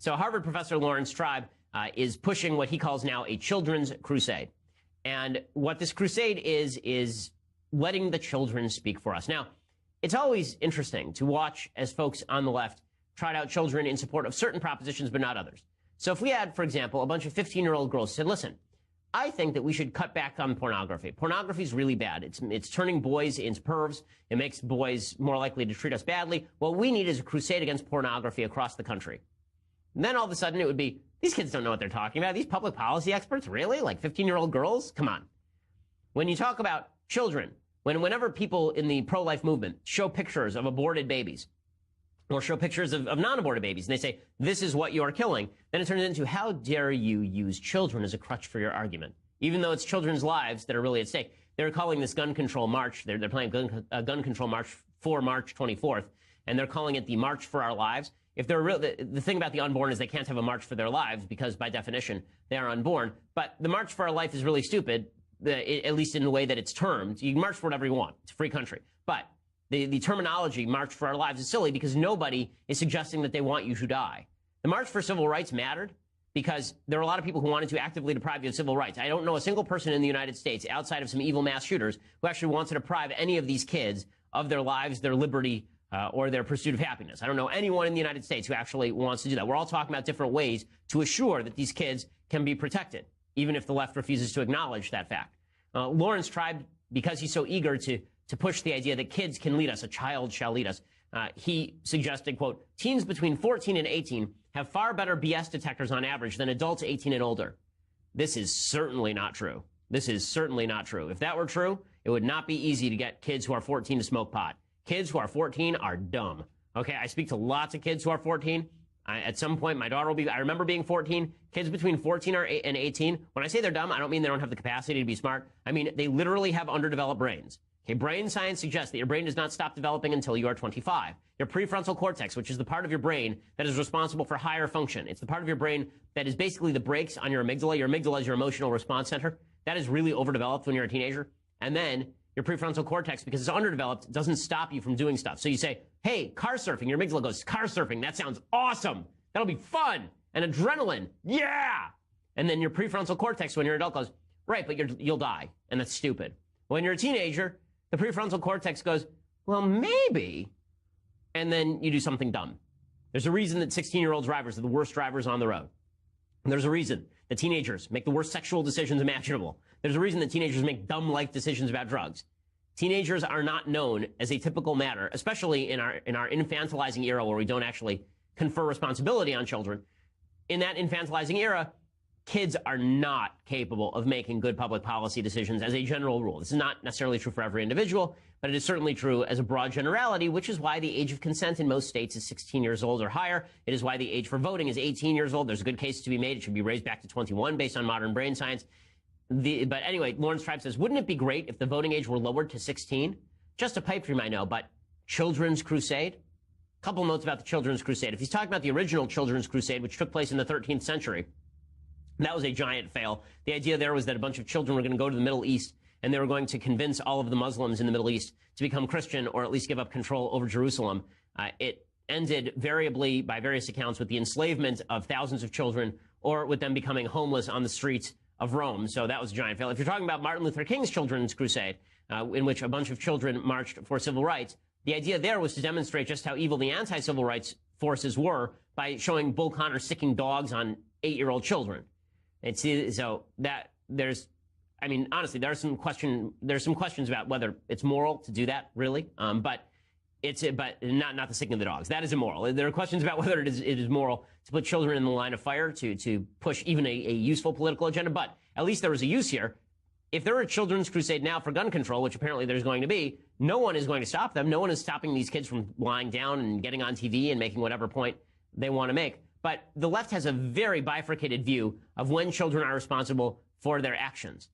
So Harvard professor Lawrence Tribe is pushing what he calls now a children's crusade. And what this crusade is letting the children speak for us. Now, it's always interesting to watch as folks on the left trot out children in support of certain propositions, but not others. So if we had, for example, a bunch of 15-year-old girls who said, listen, I think that we should cut back on pornography. Pornography is really bad. It's turning boys into pervs. It makes boys more likely to treat us badly. What we need is a crusade against pornography across the country. And then all of a sudden it would be, these kids don't know what they're talking about. These public policy experts, really? Like 15-year-old girls? Come on. When you talk about children, whenever people in the pro-life movement show pictures of aborted babies, or show pictures of non-aborted babies, and they say, this is what you are killing, then it turns into, how dare you use children as a crutch for your argument? Even though it's children's lives that are really at stake. They're calling this gun control march, they're playing gun control march for March 24th, and they're calling it the March for Our Lives. If they're real, the thing about the unborn is they can't have a march for their lives because, by definition, they are unborn. But the March for Our Life is really stupid, at least in the way that it's termed. You can march for whatever you want. It's a free country. But the terminology, March for Our Lives, is silly because nobody is suggesting that they want you to die. The March for Civil Rights mattered because there were a lot of people who wanted to actively deprive you of civil rights. I don't know a single person in the United States, outside of some evil mass shooters, who actually wants to deprive any of these kids of their lives, their liberty, or their pursuit of happiness. I don't know anyone in the United States who actually wants to do that. We're all talking about different ways to assure that these kids can be protected, even if the left refuses to acknowledge that fact. Lawrence Tribe, because he's so eager to push the idea that kids can lead us, a child shall lead us, he suggested, quote, teens between 14 and 18 have far better BS detectors on average than adults 18 and older. This is certainly not true. This is certainly not true. If that were true, it would not be easy to get kids who are 14 to smoke pot. Kids who are 14 are dumb. Okay, I speak to lots of kids who are 14. At some point, my daughter will be, I remember being 14. Kids between 14 and 18, when I say they're dumb, I don't mean they don't have the capacity to be smart. I mean, they literally have underdeveloped brains. Okay, brain science suggests that your brain does not stop developing until you are 25. Your prefrontal cortex, which is the part of your brain that is responsible for higher function. It's the part of your brain that is basically the brakes on your amygdala. Your amygdala is your emotional response center. That is really overdeveloped when you're a teenager. And then your prefrontal cortex, because it's underdeveloped, doesn't stop you from doing stuff. So you say, hey, car surfing. Your amygdala goes, car surfing. That sounds awesome. That'll be fun. And adrenaline. Yeah. And then your prefrontal cortex, when you're an adult, goes, right, but you'll die. And that's stupid. When you're a teenager, the prefrontal cortex goes, well, maybe. And then you do something dumb. There's a reason that 16-year-old drivers are the worst drivers on the road. And there's a reason that teenagers make the worst sexual decisions imaginable. There's a reason that teenagers make dumb life decisions about drugs. Teenagers are not known as a typical matter, especially in our infantilizing era where we don't actually confer responsibility on children. In that infantilizing era, kids are not capable of making good public policy decisions as a general rule. This is not necessarily true for every individual, but it is certainly true as a broad generality, which is why the age of consent in most states is 16 years old or higher. It is why the age for voting is 18 years old. There's a good case to be made. It should be raised back to 21 based on modern brain science. But anyway, Lawrence Tribe says, wouldn't it be great if the voting age were lowered to 16? Just a pipe dream, I know, but Children's Crusade? Couple notes about the Children's Crusade. If he's talking about the original Children's Crusade, which took place in the 13th century, that was a giant fail. The idea there was that a bunch of children were going to go to the Middle East and they were going to convince all of the Muslims in the Middle East to become Christian or at least give up control over Jerusalem. It ended variably, by various accounts, with the enslavement of thousands of children or with them becoming homeless on the streets of Rome. So that was a giant fail. If you're talking about Martin Luther King's Children's Crusade, in which a bunch of children marched for civil rights, the idea there was to demonstrate just how evil the anti-civil rights forces were by showing Bull Connor sicking dogs on 8-year-old children. So that there's, I mean, honestly, there's some questions about whether it's moral to do that, really. But not the sicking of the dogs. That is immoral. There are questions about whether it is moral to put children in the line of fire to push even a useful political agenda. But at least there was a use here. If there were a children's crusade now for gun control, which apparently there's going to be, no one is going to stop them. No one is stopping these kids from lying down and getting on TV and making whatever point they want to make. But the left has a very bifurcated view of when children are responsible for their actions.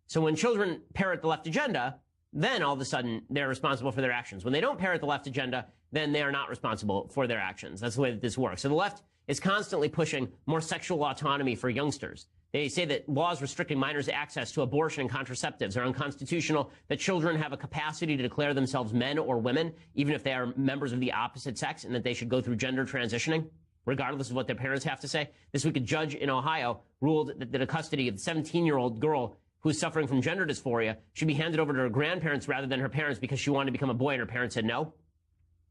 So when children parrot the left agenda, then all of a sudden they're responsible for their actions. When they don't parrot the left agenda, then they are not responsible for their actions. That's the way that this works. So the left is constantly pushing more sexual autonomy for youngsters. They say that laws restricting minors' access to abortion and contraceptives are unconstitutional, that children have a capacity to declare themselves men or women, even if they are members of the opposite sex, and that they should go through gender transitioning. regardless of what their parents have to say. This week, a judge in Ohio ruled that the custody of the 17-year-old girl who is suffering from gender dysphoria should be handed over to her grandparents rather than her parents because she wanted to become a boy and her parents said no.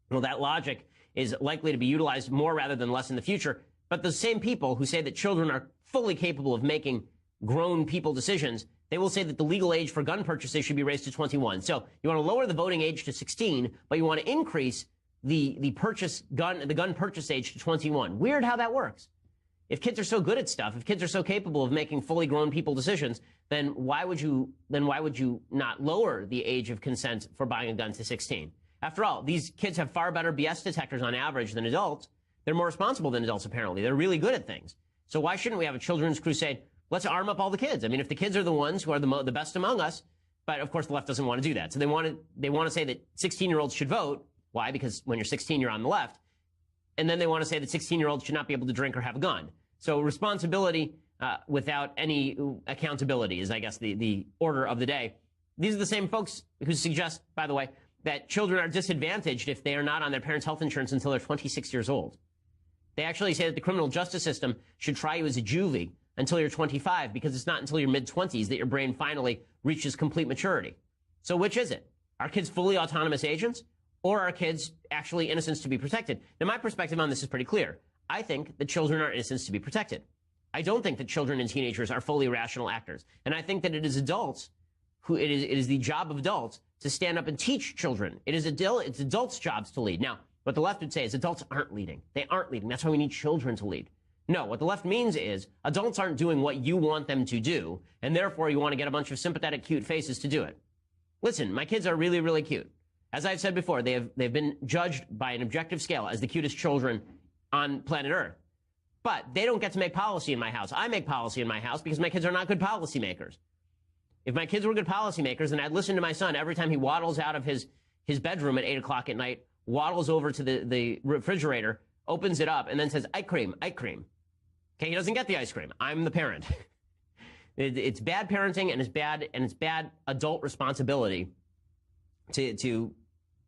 Well, that logic is likely to be utilized more rather than less in the future. But the same people who say that children are fully capable of making grown people decisions, they will say that the legal age for gun purchases should be raised to 21. So you want to lower the voting age to 16, but you want to increase the gun purchase age to 21. Weird how that works. If kids are so good at stuff, if kids are so capable of making fully grown people decisions, then why would you not lower the age of consent for buying a gun to 16? After all, these kids have far better BS detectors on average than adults. They're more responsible than adults, apparently. They're really good at things. So why shouldn't we have a children's crusade? Let's arm up all the kids. I mean, if the kids are the ones who are the best among us, but of course the left doesn't want to do that. So they want to say that 16-year-olds should vote. Why? Because when you're 16, you're on the left. And then they want to say that 16-year-olds should not be able to drink or have a gun. So responsibility without any accountability is, I guess, the order of the day. These are the same folks who suggest, by the way, that children are disadvantaged if they are not on their parents' health insurance until they're 26 years old. They actually say that the criminal justice system should try you as a juvie until you're 25, because it's not until your mid-20s that your brain finally reaches complete maturity. So which is it? Are kids fully autonomous agents, or are kids actually innocents to be protected? Now, my perspective on this is pretty clear. I think that children are innocents to be protected. I don't think that children and teenagers are fully rational actors. And I think that it is adults it is the job of adults to stand up and teach children. It's adults' jobs to lead. Now, what the left would say is adults aren't leading. They aren't leading. That's why we need children to lead. No, what the left means is adults aren't doing what you want them to do, and therefore you want to get a bunch of sympathetic, cute faces to do it. Listen, my kids are really, really cute. As I've said before, they've been judged by an objective scale as the cutest children on planet Earth. But they don't get to make policy in my house. I make policy in my house because my kids are not good policymakers. If my kids were good policymakers, then I'd listen to my son every time he waddles out of his bedroom at 8 o'clock at night, waddles over to the refrigerator, opens it up, and then says, "Ice cream, ice cream." Okay, he doesn't get the ice cream. I'm the parent. It's bad parenting, and it's bad adult responsibility to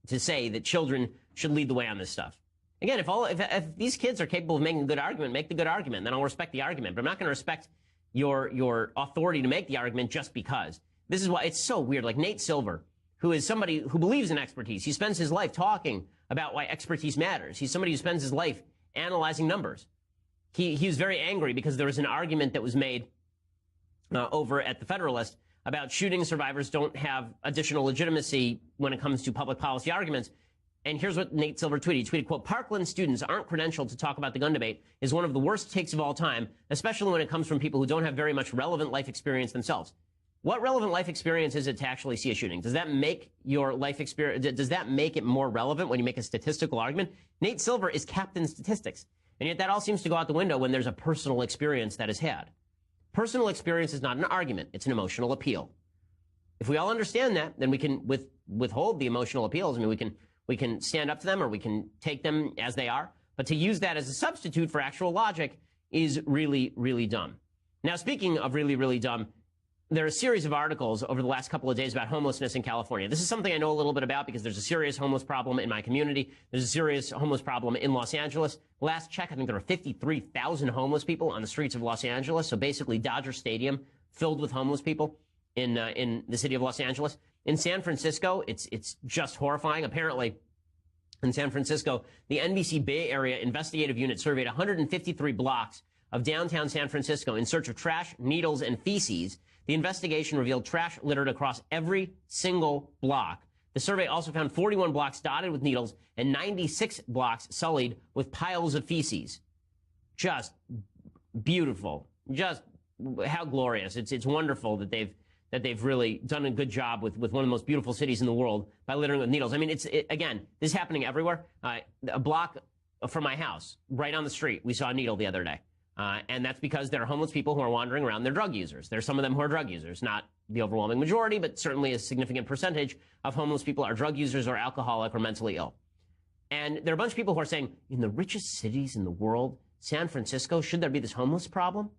say that children should lead the way on this stuff. Again, if these kids are capable of making a good argument, make the good argument, then I'll respect the argument. But I'm not going to respect your authority to make the argument just because. This is why it's so weird. Like Nate Silver, who is somebody who believes in expertise. He spends his life talking about why expertise matters. He's somebody who spends his life analyzing numbers. He was very angry because there was an argument that was made over at the Federalist about shooting survivors don't have additional legitimacy when it comes to public policy arguments. And here's what Nate Silver tweeted. He tweeted, quote, "Parkland students aren't credentialed to talk about the gun debate is one of the worst takes of all time, especially when it comes from people who don't have very much relevant life experience themselves." What relevant life experience is it to actually see a shooting? Does that make your life experience, does that make it more relevant when you make a statistical argument? Nate Silver is Captain Statistics. And yet that all seems to go out the window when there's a personal experience that is had. Personal experience is not an argument. It's an emotional appeal. If we all understand that, then we can withhold the emotional appeals. I mean, we can stand up to them or we can take them as they are. But to use that as a substitute for actual logic is really, really dumb. Now, speaking of really, really dumb, there are a series of articles over the last couple of days about homelessness in California. This is something I know a little bit about because there's a serious homeless problem in my community. There's a serious homeless problem in Los Angeles. Last check, I think there were 53,000 homeless people on the streets of Los Angeles. So basically Dodger Stadium filled with homeless people in the city of Los Angeles. In San Francisco, it's just horrifying. Apparently, in San Francisco, the NBC Bay Area Investigative Unit surveyed 153 blocks of downtown San Francisco in search of trash, needles, and feces. The investigation revealed trash littered across every single block. The survey also found 41 blocks dotted with needles and 96 blocks sullied with piles of feces. Just beautiful. Just how glorious. It's wonderful that they've really done a good job with one of the most beautiful cities in the world by littering with needles. I mean, again, this is happening everywhere. A block from my house, right on the street, we saw a needle the other day. And that's because there are homeless people who are wandering around. They're drug users. There's some of them who are drug users, not the overwhelming majority, but certainly a significant percentage of homeless people are drug users or alcoholic or mentally ill. And there are a bunch of people who are saying, in the richest cities in the world, San Francisco, should there be this homeless problem?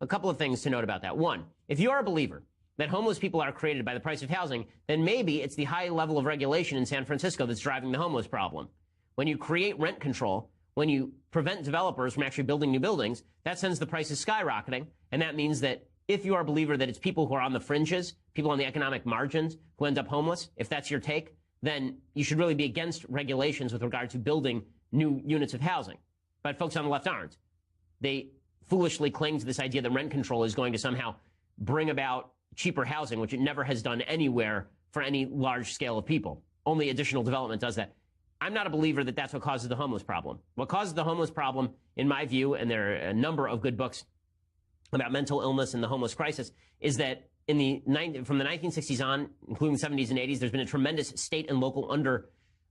A couple of things to note about that. One, if you are a believer that homeless people are created by the price of housing, then maybe it's the high level of regulation in San Francisco that's driving the homeless problem. When you create rent control, when you prevent developers from actually building new buildings, that sends the prices skyrocketing. And that means that if you are a believer that it's people who are on the fringes, people on the economic margins who end up homeless, if that's your take, then you should really be against regulations with regard to building new units of housing. But folks on the left aren't. They foolishly cling to this idea that rent control is going to somehow bring about cheaper housing, which it never has done anywhere for any large scale of people. Only additional development does that. I'm not a believer that that's what causes the homeless problem. What causes the homeless problem, in my view, and there are a number of good books about mental illness and the homeless crisis, is that from the 1960s on, including the 70s and 80s, there's been a tremendous state and local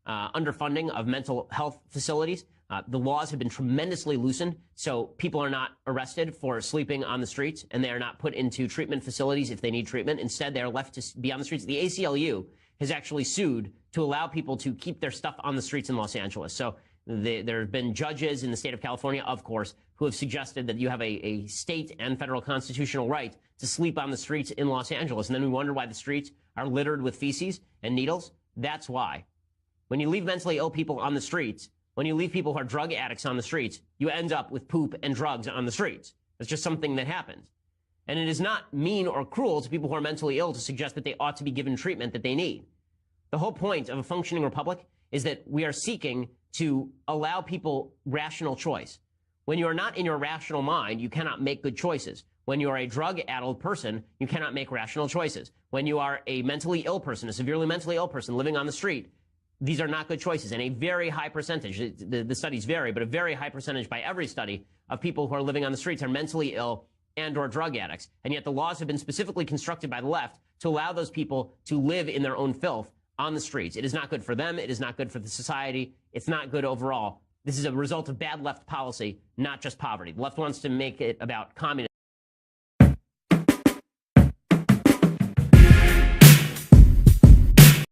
underfunding of mental health facilities. The laws have been tremendously loosened, so people are not arrested for sleeping on the streets, and they are not put into treatment facilities if they need treatment. Instead, they are left to be on the streets. The ACLU has actually sued to allow people to keep their stuff on the streets in Los Angeles. So there have been judges in the state of California, of course, who have suggested that you have a state and federal constitutional right to sleep on the streets in Los Angeles. And then we wonder why the streets are littered with feces and needles. That's why. When you leave mentally ill people on the streets, when you leave people who are drug addicts on the streets, you end up with poop and drugs on the streets. It's just something that happens. And it is not mean or cruel to people who are mentally ill to suggest that they ought to be given treatment that they need. The whole point of a functioning republic is that we are seeking to allow people rational choice. When you are not in your rational mind, you cannot make good choices. When you are a drug-addled person, you cannot make rational choices. When you are a mentally ill person, a severely mentally ill person living on the street, these are not good choices. And a very high percentage, the studies vary, but a very high percentage by every study of people who are living on the streets are mentally ill and or drug addicts. And yet the laws have been specifically constructed by the left to allow those people to live in their own filth on the streets. It is not good for them. It is not good for the society. It's not good overall. This is a result of bad left policy, not just poverty. The left wants to make it about communism.